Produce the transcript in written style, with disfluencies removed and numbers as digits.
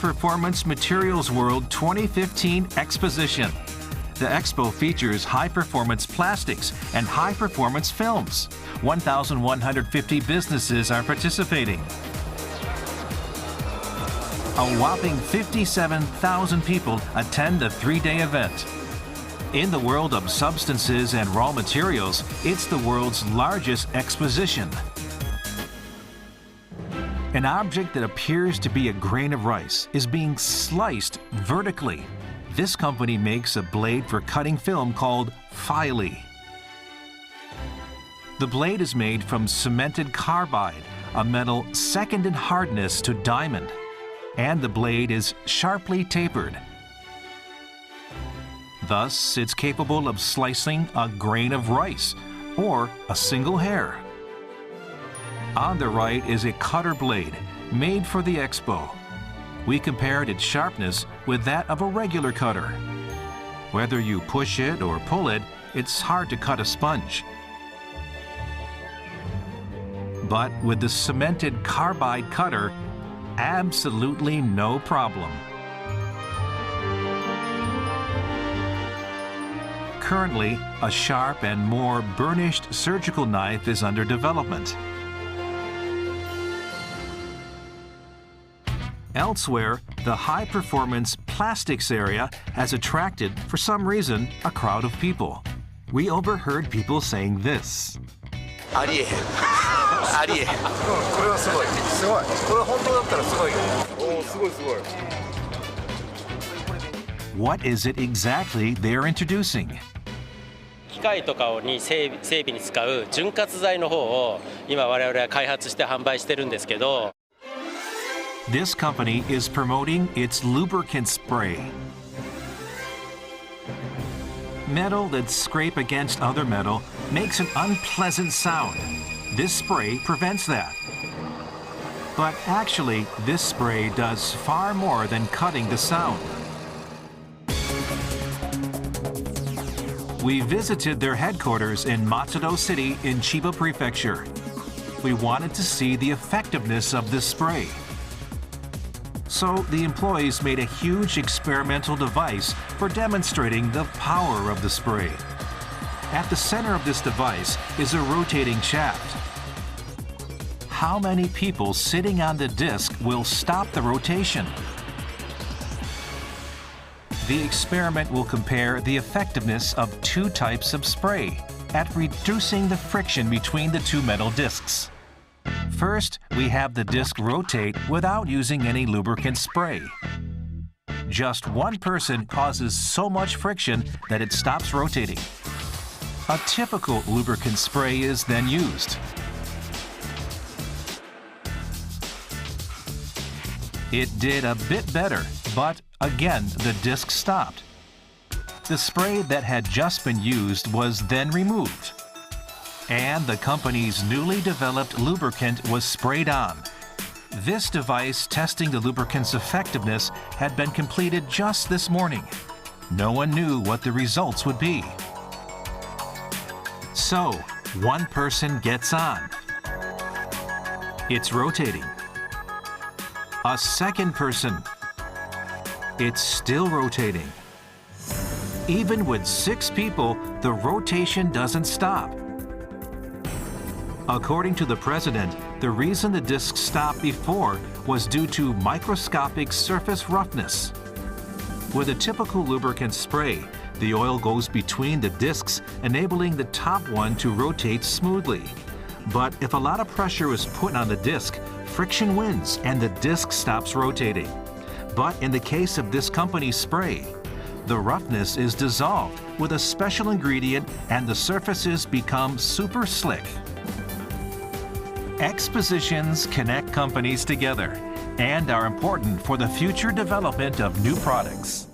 Performance Materials World 2015 Exposition. The expo features high-performance plastics and high-performance films. 1,150 businesses are participating. A whopping 57,000 people attend the three-day event. In the world of substances and raw materials, it's the world's largest exposition. An object that appears to be a grain of rice is being sliced vertically. This company makes a blade for cutting film called Filey. The blade is made from cemented carbide, a metal second in hardness to diamond, and the blade is sharply tapered. Thus, it's capable of slicing a grain of rice or a single hair. On the right is a cutter blade made for the expo. We compared its sharpness with that of a regular cutter. Whether you push it or pull it, it's hard to cut a sponge. But with the cemented carbide cutter, absolutely no problem. Currently, a sharp and more burnished surgical knife is under development. Elsewhere, the high-performance plastics area has attracted, for some reason, a crowd of people. We overheard people saying this. ありえへん。ありえへん。これはすごい。すごい。これ本当だったらすごいよ。おお、すごいすごい。What is it exactly they're introducing? 機械とかに整備に使う潤滑剤の方を今我々は開発して販売してるんですけど。This company is promoting its lubricant spray. Metal that scrape against other metal makes an unpleasant sound. This spray prevents that. But actually, this spray does far more than cutting the sound. We visited their headquarters in Matsudo City in Chiba Prefecture. We wanted to see the effectiveness of this spray. So the employees made a huge experimental device for demonstrating the power of the spray. At the center of this device is a rotating shaft. How many people sitting on the disc will stop the rotation? The experiment will compare the effectiveness of two types of spray at reducing the friction between the two metal discs. First, we have the disc rotate without using any lubricant spray. Just one person causes so much friction that it stops rotating. A typical lubricant spray is then used. It did a bit better, but again, the disc stopped. The spray that had just been used was then removed, and the company's newly developed lubricant was sprayed on. This device testing the lubricant's effectiveness had been completed just this morning. No one knew what the results would be. So, one person gets on. It's rotating. A second person. It's still rotating. Even with 6 people, the rotation doesn't stop. According to the president, the reason the disc stopped before was due to microscopic surface roughness. With a typical lubricant spray, the oil goes between the discs, enabling the top one to rotate smoothly. But if a lot of pressure is put on the disc, friction wins and the disc stops rotating. But in the case of this company's spray, the roughness is dissolved with a special ingredient and the surfaces become super slick. Expositions connect companies together and are important for the future development of new products.